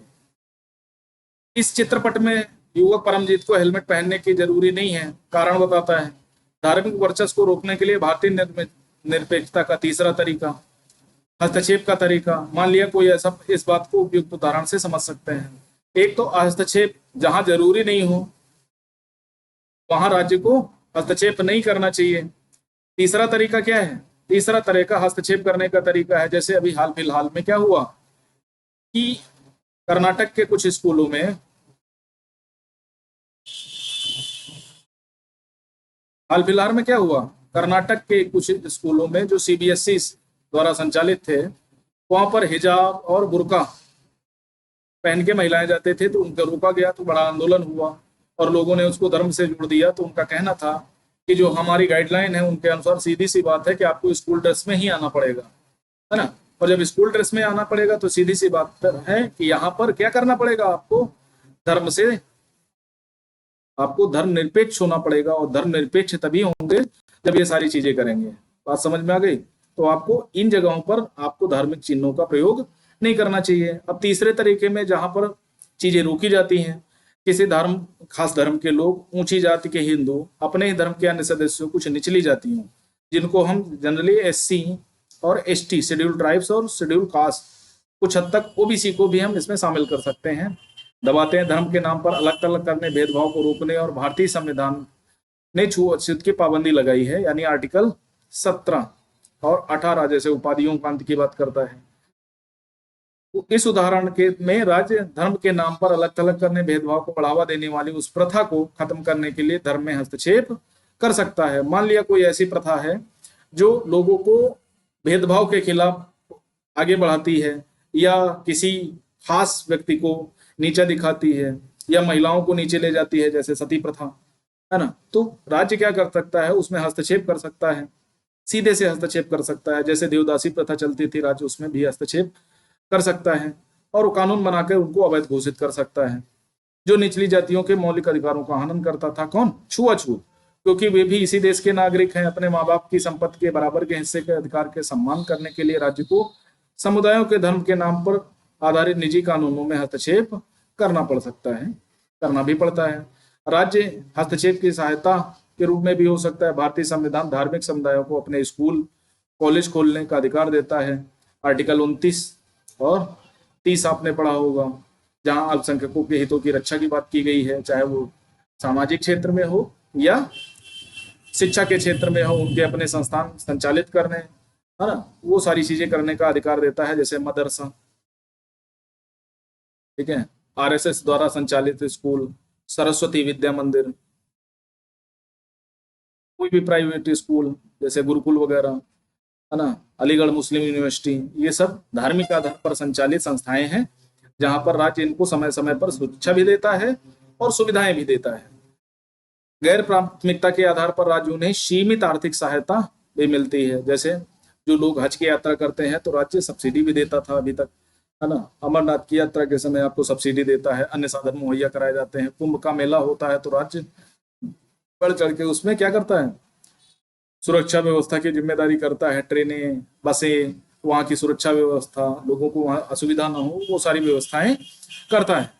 इस चित्रपट में युवक परमजीत को हेलमेट पहनने की जरूरी नहीं है, कारण बताता है। धार्मिक वर्चस्व को रोकने के लिए भारतीय निरपेक्षता का तीसरा तरीका, हस्तक्षेप का तरीका। मान लिया कोई ऐसा, इस बात को उपयुक्त उदाहरण से समझ सकते हैं। एक तो हस्तक्षेप, जहां जरूरी नहीं हो वहां राज्य को हस्तक्षेप नहीं करना चाहिए। तीसरा तरीका क्या है? तीसरा तरीका हस्तक्षेप करने का तरीका है, जैसे अभी हाल फिलहाल में क्या हुआ कि कर्नाटक के कुछ स्कूलों में, हाल फिलहाल में क्या हुआ, कर्नाटक के कुछ स्कूलों में जो सीबीएसई द्वारा संचालित थे, वहां पर हिजाब और बुर्का पहन के महिलाएं जाते थे, तो उनका रोका गया, तो बड़ा आंदोलन हुआ और लोगों ने उसको धर्म से जोड़ दिया। तो उनका कहना था कि जो हमारी गाइडलाइन है उनके अनुसार सीधी सी बात है कि आपको स्कूल ड्रेस में ही आना पड़ेगा, है ना। और जब स्कूल ड्रेस में आना पड़ेगा तो सीधी सी बात है कि यहाँ पर क्या करना पड़ेगा, आपको धर्म से, आपको धर्म निरपेक्ष होना पड़ेगा। और धर्म निरपेक्ष तभी होंगे जब ये सारी चीजें करेंगे। बात समझ में आ गई? तो आपको इन जगहों पर आपको धार्मिक चिन्हों का प्रयोग नहीं करना चाहिए। अब तीसरे तरीके में जहां पर चीजें रोकी जाती हैं, किसी धर्म, खास धर्म के लोग, ऊंची जाति के हिंदू अपने ही धर्म के अन्य सदस्यों, कुछ निचली जातियों जिनको हम जनरली एससी और एसटी, शेड्यूल ट्राइब्स और शेड्यूल कास्ट, कुछ हद तक ओबीसी को भी हम इसमें शामिल कर सकते हैं, दबाते हैं। धर्म के नाम पर अलग थलग करने, भेदभाव को रोकने, और भारतीय संविधान ने छूअछूत की पाबंदी लगाई है, यानी आर्टिकल 17 और 18 जैसे उपाधियों का अंत की बात करता है। तो इस उदाहरण के में राज्य धर्म के नाम पर अलग थलग करने, भेदभाव को बढ़ावा देने वाली उस प्रथा को खत्म करने के लिए धर्म में हस्तक्षेप कर सकता है। मान लिया कोई ऐसी प्रथा है जो लोगों को भेदभाव के खिलाफ आगे बढ़ाती है, या किसी खास व्यक्ति को नीचा दिखाती है, या महिलाओं को नीचे ले जाती है, जैसे सती प्रथा, है ना। तो राज्य क्या कर सकता है, उसमें हस्तक्षेप कर सकता है, सीधे से हस्तक्षेप कर सकता है। जैसे देवदासी प्रथा चलती थी, राज्य उसमें भी हस्तक्षेप कर सकता है और कानून बनाकर उनको अवैध घोषित कर सकता है। जो निचली जातियों के मौलिक अधिकारों का हनन करता था, कौन? छुआछूत, क्योंकि वे भी इसी देश के नागरिक हैं। अपने माँ बाप की संपत्ति के बराबर के हिस्से के अधिकार के सम्मान करने के लिए राज्य को समुदायों के धर्म के नाम पर आधारित निजी कानूनों में हस्तक्षेप करना पड़ सकता है, करना भी पड़ता है। राज्य हस्तक्षेप की सहायता के रूप में भी हो सकता है। भारतीय संविधान धार्मिक समुदायों को अपने स्कूल कॉलेज खोलने का अधिकार देता है। आर्टिकल 29 और 30 आपने पढ़ा होगा, जहां अल्पसंख्यकों के हितों की रक्षा की बात की गई है, चाहे वो सामाजिक क्षेत्र में हो या शिक्षा के क्षेत्र में हो, उनके अपने संस्थान संचालित करने, है ना, वो सारी चीजें करने का अधिकार देता है। जैसे मदरसा, ठीक है, आरएसएस द्वारा संचालित स्कूल, सरस्वती विद्या मंदिर, कोई भी प्राइवेट स्कूल जैसे गुरुकुल वगैरह, है ना, अलीगढ़ मुस्लिम यूनिवर्सिटी, ये सब धार्मिक आधार पर संचालित संस्थाएं हैं, जहां पर राज्य इनको समय समय पर सुरक्षा भी देता है और सुविधाएं भी देता है। गैर प्राथमिकता के आधार पर राज्य उन्हें सीमित आर्थिक सहायता भी मिलती है। जैसे जो लोग हज की यात्रा करते हैं तो राज्य सब्सिडी भी देता था अभी तक, है ना। अमरनाथ की यात्रा के समय आपको सब्सिडी देता है, अन्य साधन मुहैया कराए जाते हैं। कुंभ का मेला होता है तो राज्य बढ़ चढ़ के उसमें क्या करता है, सुरक्षा व्यवस्था की जिम्मेदारी करता है। ट्रेनें, बसें, वहाँ की सुरक्षा व्यवस्था, लोगों को वहाँ असुविधा ना हो, वो सारी व्यवस्थाएं करता है।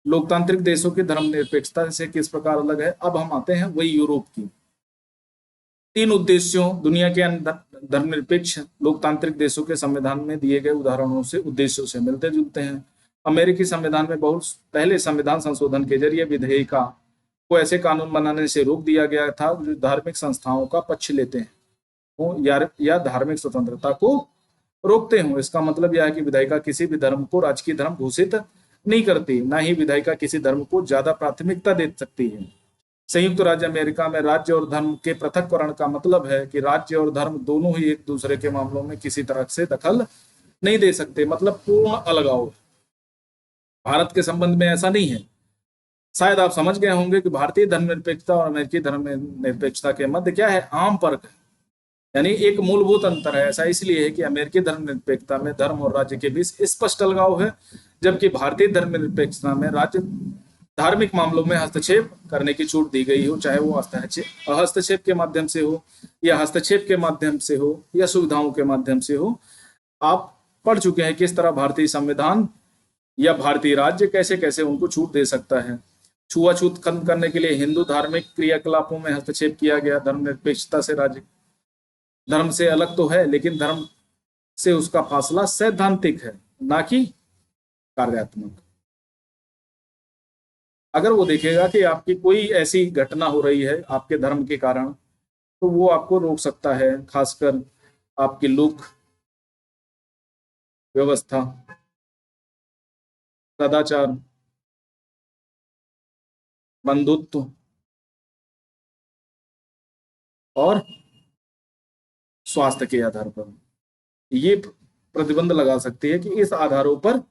लोकतांत्रिक देशों की धर्मनिरपेक्षता से किस प्रकार अलग है? अब हम आते हैं वही यूरोप की। 3 उद्देश्यों, दुनिया के अन्य धर्मनिरपेक्ष लोकतांत्रिक देशों के संविधान में दिए गए उदाहरणों से, उद्देश्यों से मिलते जुलते हैं। अमेरिकी संविधान में बहुत पहले संविधान संशोधन के जरिए विधेयिका को ऐसे कानून बनाने से रोक दिया गया था जो धार्मिक संस्थाओं का पक्ष लेते हैं या धार्मिक स्वतंत्रता को रोकते हों। इसका मतलब यह है कि विधायिका किसी भी धर्म को राजकीय धर्म घोषित नहीं करती, ना ही विधायिका किसी धर्म को ज्यादा प्राथमिकता दे सकती है। संयुक्त राज्य अमेरिका में राज्य और धर्म के पृथककरण का मतलब है कि राज्य और धर्म दोनों ही एक दूसरे के मामलों में किसी तरह से दखल नहीं दे सकते, मतलब पूर्ण अलगाव। भारत के संबंध में ऐसा नहीं है। शायद आप समझ गए होंगे कि भारतीय धर्मनिरपेक्षता और अमेरिकी धर्मनिरपेक्षता के मध्य क्या है, आम फर्क है, यानी एक मूलभूत अंतर है। ऐसा इसलिए है कि अमेरिकी धर्मनिरपेक्षता में धर्म और राज्य के बीच स्पष्ट अलगाव है, जबकि भारतीय धर्मनिरपेक्षता में राज्य धार्मिक मामलों में हस्तक्षेप करने की छूट दी गई हो, चाहे वो हस्तक्षेप के माध्यम से हो या हस्तक्षेप के माध्यम से हो या सुविधाओं के माध्यम से हो। आप पढ़ चुके हैं किस तरह भारतीय संविधान या भारतीय राज्य कैसे कैसे उनको छूट दे सकता है। छुआछूत खत्म करने के लिए हिंदू धार्मिक क्रियाकलापों में हस्तक्षेप किया गया। धर्मनिरपेक्षता से राज्य धर्म से अलग तो है, लेकिन धर्म से उसका फासला सैद्धांतिक है, ना कि कार्यात्मक। अगर वो देखेगा कि आपकी कोई ऐसी घटना हो रही है आपके धर्म के कारण, तो वो आपको रोक सकता है, खासकर आपकी लुक, व्यवस्था, सदाचार, बंधुत्व और स्वास्थ्य के आधार पर ये प्रतिबंध लगा सकती है कि इस आधारों पर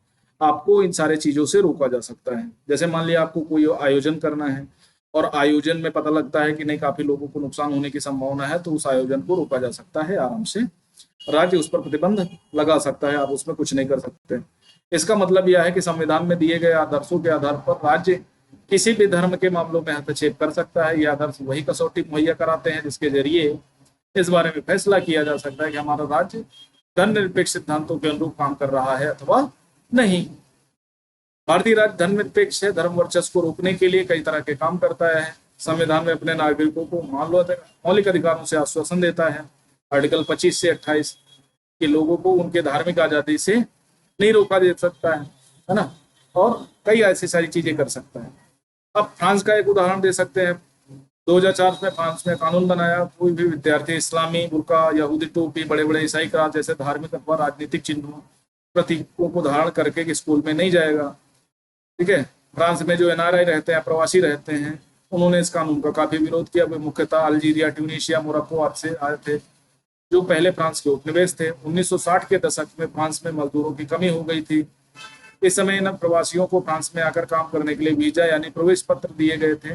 आपको इन सारे चीजों से रोका जा सकता है। जैसे मान लिया आपको कोई आयोजन करना है और आयोजन में पता लगता है कि नहीं, काफी लोगों को नुकसान होने की संभावना है, तो उस आयोजन को रोका जा सकता है आराम से। राज्य उस पर प्रतिबंध लगा सकता है, आप उसमें कुछ नहीं कर सकते। इसका मतलब यह है कि संविधान में दिए गए आदर्शों के आधार पर राज्य किसी भी धर्म के मामलों में हस्तक्षेप कर सकता है। ये आदर्श वही कसौटी मुहैया कराते हैं जिसके जरिए इस बारे में फैसला किया जा सकता है कि हमारा राज्य धर्मनिरपेक्ष सिद्धांतों के अनुरूप काम कर रहा है अथवा नहीं। भारतीय राज्य धर्मनिरपेक्ष है, धर्म वर्चस्व को रोकने के लिए कई तरह के काम करता है। संविधान में अपने नागरिकों को मौलिक अधिकारों से आश्वासन देता है। आर्टिकल 25 से 28 के लोगों को उनके धार्मिक आजादी से नहीं रोका जा सकता है ना, और कई ऐसी सारी चीजें कर सकता है। अब फ्रांस का एक उदाहरण दे सकते हैं। 2004 में फ्रांस में कानून बनाया, कोई भी विद्यार्थी इस्लामी बुर्का, यहूदी टोपी, बड़े बड़े ईसाई क्रास जैसे धार्मिक अथवा राजनीतिक चिन्हों, प्रतीकों को धारण करके स्कूल में नहीं जाएगा। ठीक है। फ्रांस में जो एनआरआई रहते हैं, प्रवासी रहते हैं, उन्होंने इस कानून का काफी विरोध किया। वे मुख्यतः अल्जीरिया, ट्यूनीशिया, मोरक्को आदि से आए थे, जो पहले फ्रांस के उपनिवेश थे। 1960 के दशक में फ्रांस में मजदूरों की कमी हो गई थी। इस समय इन प्रवासियों को फ्रांस में आकर काम करने के लिए वीजा यानी प्रवेश पत्र दिए गए थे।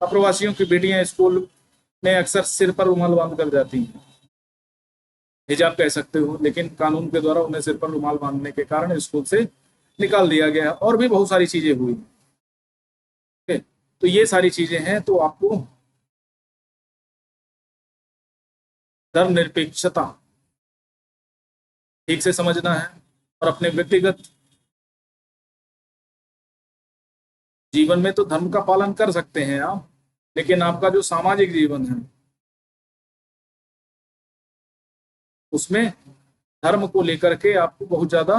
अप्रवासियों की बेटियां स्कूल में अक्सर सिर पर रुमाल बांध कर जाती हैं, हिजाब कह सकते हो, लेकिन कानून के द्वारा उन्हें सिर पर रुमाल बांधने के कारण स्कूल से निकाल दिया गया। और भी बहुत सारी चीजें हुई। तो ये सारी चीजें हैं। तो आपको धर्मनिरपेक्षता ठीक से समझना है और अपने व्यक्तिगत जीवन में तो धर्म का पालन कर सकते हैं आप, लेकिन आपका जो सामाजिक जीवन है उसमें धर्म को लेकर के आपको बहुत ज्यादा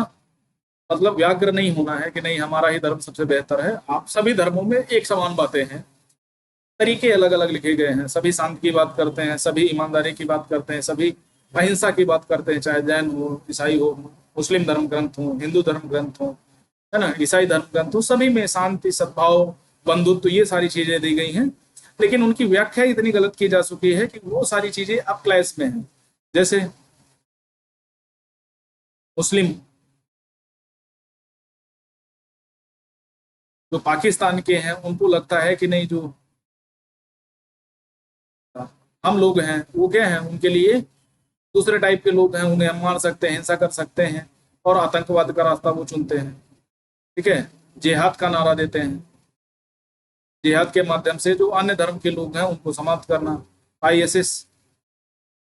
मतलब व्याग्र नहीं होना है कि नहीं हमारा ही धर्म सबसे बेहतर है। आप सभी धर्मों में एक समान बातें हैं, तरीके अलग अलग लिखे गए हैं। सभी शांति की बात करते हैं, सभी ईमानदारी की बात करते हैं, सभी अहिंसा की बात करते हैं, चाहे जैन हो, ईसाई हो, मुस्लिम धर्म ग्रंथ हो, हिंदू धर्म ग्रंथ हो, है ना, ईसाई धर्म ग्रंथ हो, सभी में शांति, सद्भाव, बंधुत्व, ये सारी चीजें दी गई हैं। लेकिन उनकी व्याख्या इतनी गलत की जा चुकी है कि वो सारी चीजें अब क्लैश में हैं। जैसे मुस्लिम जो पाकिस्तान के हैं उनको लगता है कि नहीं, जो हम लोग हैं वो क्या हैं, उनके लिए दूसरे टाइप के लोग हैं, उन्हें हम मार सकते हैं, हिंसा कर सकते हैं, और आतंकवाद का रास्ता वो चुनते हैं। ठीक है। जिहाद का नारा देते हैं, जिहाद के माध्यम से जो अन्य धर्म के लोग हैं उनको समाप्त करना। आईएसएस,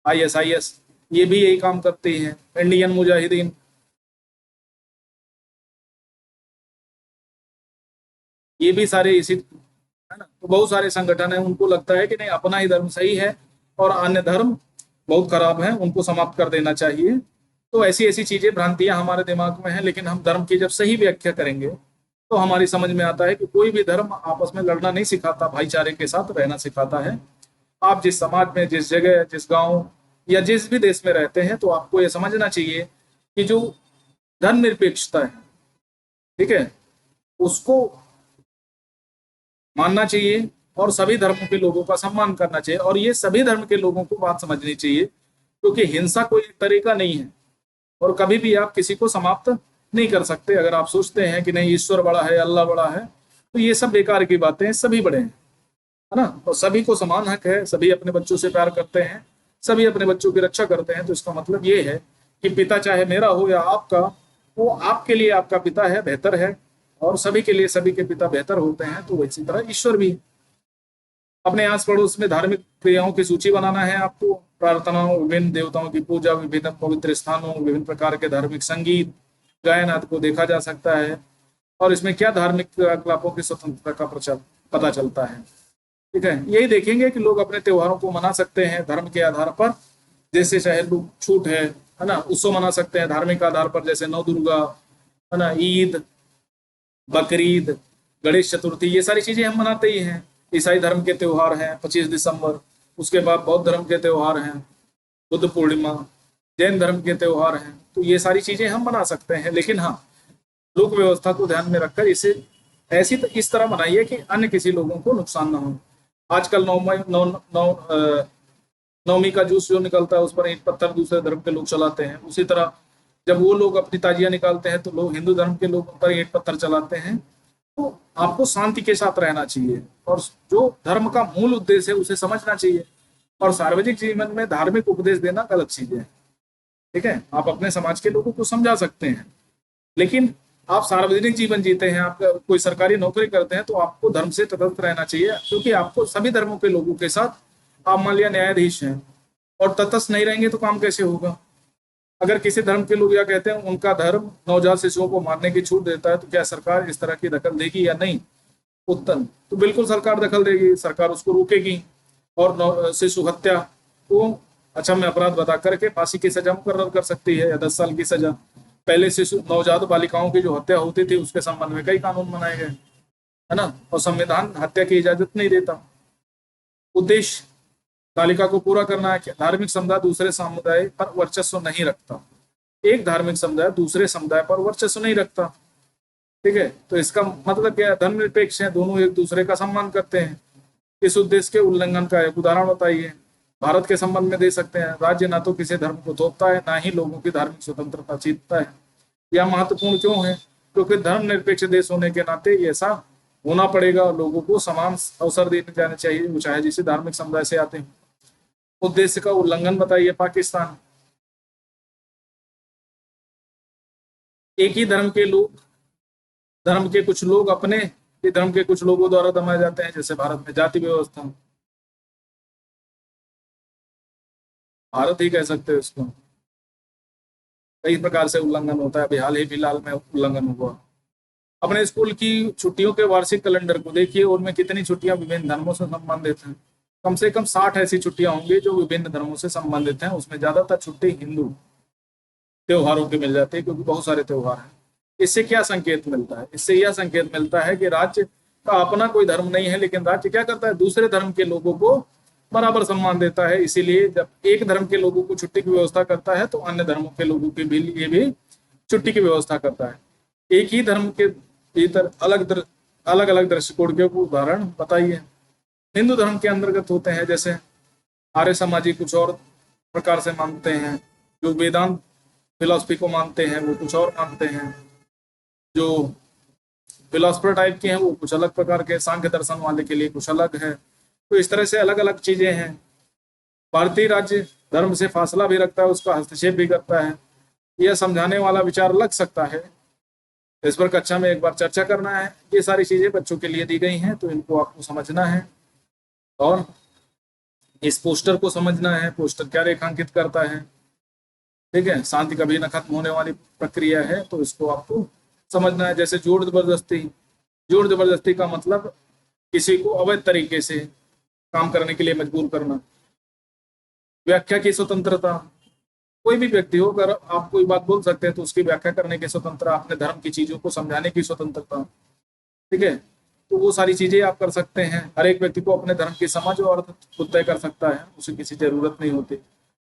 आईएसआईएस, ये भी यही काम करती हैं। इंडियन मुजाहिदीन, ये भी सारे इसी, है ना। तो बहुत सारे संगठन हैं, उनको लगता है कि नहीं अपना ही धर्म सही है और अन्य धर्म बहुत खराब है, उनको समाप्त कर देना चाहिए। तो ऐसी ऐसी चीजें, भ्रांतियां हमारे दिमाग में हैं। लेकिन हम धर्म की जब सही व्याख्या करेंगे तो हमारी समझ में आता है कि कोई भी धर्म आपस में लड़ना नहीं सिखाता, भाईचारे के साथ रहना सिखाता है। आप जिस समाज में, जिस जगह, जिस गांव या जिस भी देश में रहते हैं, तो आपको ये समझना चाहिए कि जो धर्मनिरपेक्षता है, ठीक है, उसको मानना चाहिए और सभी धर्मों के लोगों का सम्मान करना चाहिए। और ये सभी धर्म के लोगों को बात समझनी चाहिए, क्योंकि हिंसा कोई तरीका नहीं है और कभी भी आप किसी को समाप्त नहीं कर सकते। अगर आप सोचते हैं कि नहीं ईश्वर बड़ा है, अल्लाह बड़ा है, तो ये सब बेकार की बातें हैं। सभी बड़े हैं, है ना, और सभी को समान हक है। सभी अपने बच्चों से प्यार करते हैं, सभी अपने बच्चों की रक्षा करते हैं। तो इसका मतलब ये है कि पिता चाहे मेरा हो या आपका, वो आपके लिए आपका पिता है, बेहतर है, और सभी के लिए सभी के पिता बेहतर होते हैं। तो इसी तरह ईश्वर भी। अपने आस पड़ोस में धार्मिक क्रियाओं की सूची बनाना है आपको, प्रार्थनाओं, विभिन्न देवताओं की पूजा, विभिन्न पवित्र स्थानों, विभिन्न प्रकार के धार्मिक संगीत, गायन आदि को देखा जा सकता है। और इसमें क्या धार्मिक क्रियाकलापों की स्वतंत्रता का पता चलता है। ठीक है, यही देखेंगे कि लोग अपने त्योहारों को मना सकते हैं धर्म के आधार पर, जैसे चाहे लोग छूट है ना, उत्सव मना सकते हैं धार्मिक आधार पर, जैसे नव दुर्गा, है ना, ईद, बकरीद, गणेश चतुर्थी, ये सारी चीजें हम मनाते ही हैं। ईसाई धर्म के त्योहार हैं 25 दिसंबर, उसके बाद बौद्ध धर्म के त्योहार हैं, बुद्ध पूर्णिमा, जैन धर्म के त्योहार हैं, तो ये सारी चीजें हम मना सकते हैं। लेकिन हाँ, लोक व्यवस्था को ध्यान में रखकर इसे इस तरह बनाइए कि अन्य किसी लोगों को नुकसान ना हो। आजकल नवमी का जूस जो निकलता है उस पर ईंट पत्थर दूसरे धर्म के लोग चलाते हैं। उसी तरह जब वो लोग अपनी ताजियां निकालते हैं तो लोग हिंदू धर्म के लोग उन पर ईंट पत्थर चलाते हैं। तो आपको शांति के साथ रहना चाहिए और जो धर्म का मूल उद्देश्य है उसे समझना चाहिए। और सार्वजनिक जीवन में धार्मिक उपदेश देना गलत चीज है। ठीक है, आप अपने समाज के लोगों को समझा सकते हैं, लेकिन आप सार्वजनिक जीवन जीते हैं, आप कोई सरकारी नौकरी करते हैं, तो आपको धर्म से तटस्थ रहना चाहिए, क्योंकि आपको सभी धर्मों के लोगों के साथ, आप मान लिया न्यायाधीश हैं और तटस्थ नहीं रहेंगे तो काम कैसे होगा। अगर किसी धर्म के लोग या कहते हैं उनका धर्म नवजात शिशुओं को मारने की छूट देता है, तो क्या सरकार इस तरह की दखल देगी या नहीं? उत्तर, तो बिल्कुल सरकार दखल देगी, सरकार उसको रोकेगी और शिशु हत्या को अक्षम्य अपराध बता करके फांसी की सजा मुकर्रर कर सकती है या 10 साल की सजा। पहले शिशु नवजात बालिकाओं की जो हत्या होती थी उसके संबंध में कई कानून बनाए गए, है ना, और संविधान हत्या की इजाजत नहीं देता। उद्देश्य तालिका को पूरा करना है कि धार्मिक समुदाय दूसरे समुदाय पर वर्चस्व नहीं रखता, एक धार्मिक समुदाय दूसरे समुदाय पर वर्चस्व नहीं रखता। ठीक है, तो इसका मतलब क्या है? धर्मनिरपेक्ष है, दोनों एक दूसरे का सम्मान करते हैं। इस उद्देश्य के उल्लंघन का एक उदाहरण बताइए। भारत के संबंध में दे सकते हैं, राज्य ना तो किसी धर्म को थोपता है, ना ही लोगों की धार्मिक स्वतंत्रता छीनता है। यह महत्वपूर्ण क्यों है? क्योंकि धर्मनिरपेक्ष देश होने के नाते ऐसा होना पड़ेगा, लोगों को समान अवसर दिए जाने चाहिए, वो चाहे जिसे धार्मिक समुदाय से आते हैं। उद्देश्य का उल्लंघन बताइए। पाकिस्तान, एक ही धर्म के लोग, धर्म के कुछ लोग अपने ही धर्म के कुछ लोगों द्वारा दबाए जाते हैं, जैसे भारत में जाति व्यवस्था, भारत ही कह सकते हैं इसको, कई प्रकार से उल्लंघन होता है। अभी हाल ही फिलहाल में उल्लंघन हुआ। अपने स्कूल की छुट्टियों के वार्षिक कैलेंडर को देखिए, उनमें कितनी छुट्टियां विभिन्न धर्मों से संबंधित हैं। कम से कम 60 ऐसी छुट्टियां होंगी जो विभिन्न धर्मों से संबंधित हैं। उसमें ज्यादातर छुट्टी हिंदू त्योहारों की मिल जाती है, क्योंकि बहुत सारे त्योहार हैं। इससे क्या संकेत मिलता है? इससे यह संकेत मिलता है कि राज्य का अपना कोई धर्म नहीं है, लेकिन राज्य क्या करता है? दूसरे धर्म के लोगों को बराबर सम्मान देता है। इसीलिए जब एक धर्म के लोगों को छुट्टी की व्यवस्था करता है, तो अन्य धर्मों के लोगों के लिए भी छुट्टी की व्यवस्था करता है। एक ही धर्म के भीतर अलग अलग दृष्टिकोण के उदाहरण बताइए। हिंदू धर्म के अंतर्गत होते हैं, जैसे आर्य समाजी कुछ और प्रकार से मानते हैं, जो वेदांत फिलॉसफी को मानते हैं वो कुछ और मानते हैं, जो फिलोसफर टाइप के हैं वो कुछ अलग प्रकार के, सांख्य दर्शन वाले के लिए कुछ अलग है। तो इस तरह से अलग अलग चीजें हैं। भारतीय राज्य धर्म से फासला भी रखता है, उसका हस्तक्षेप भी करता है। यह समझाने वाला विचार लग सकता है, इस पर कक्षा में एक बार चर्चा करना है। ये सारी चीजें बच्चों के लिए दी गई हैं, तो इनको आपको समझना है और इस पोस्टर को समझना है। पोस्टर क्या रेखांकित करता है? ठीक है, शांति कभी न खत्म होने वाली प्रक्रिया है, तो इसको आपको समझना है। जैसे जोर जबरदस्ती, जोर जबरदस्ती का मतलब किसी को अवैध तरीके से काम करने के लिए मजबूर करना। व्याख्या की स्वतंत्रता, कोई भी व्यक्ति हो, अगर आप कोई बात बोल सकते हैं तो उसकी व्याख्या करने की स्वतंत्रता, अपने धर्म की चीजों को समझाने की स्वतंत्रता। ठीक है, तो वो सारी चीजें आप कर सकते हैं। हर एक व्यक्ति को अपने धर्म की समझ और खुद तय कर सकता है, उसे किसी जरूरत नहीं होती।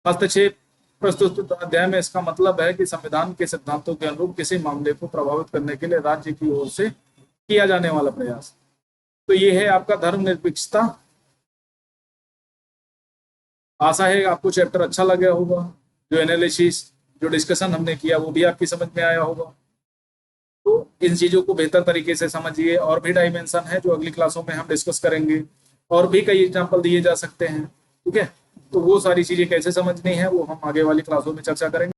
हस्तक्षेप प्रस्तुत अध्याय में इसका मतलब है कि संविधान के सिद्धांतों के अनुरूप किसी मामले को प्रभावित करने के लिए राज्य की ओर से किया जाने वाला प्रयास। तो ये है आपका धर्मनिरपेक्षता। आशा है आपको चैप्टर अच्छा लगा होगा। जो एनालिसिस, जो डिस्कशन हमने किया वो भी आपकी समझ में आया होगा। तो इन चीजों को बेहतर तरीके से समझिए। और भी डायमेंशन है जो अगली क्लासों में हम डिस्कस करेंगे, और भी कई एग्जाम्पल दिए जा सकते हैं। ठीक है, तो वो सारी चीजें कैसे समझनी है वो हम आगे वाली क्लासों में चर्चा करेंगे।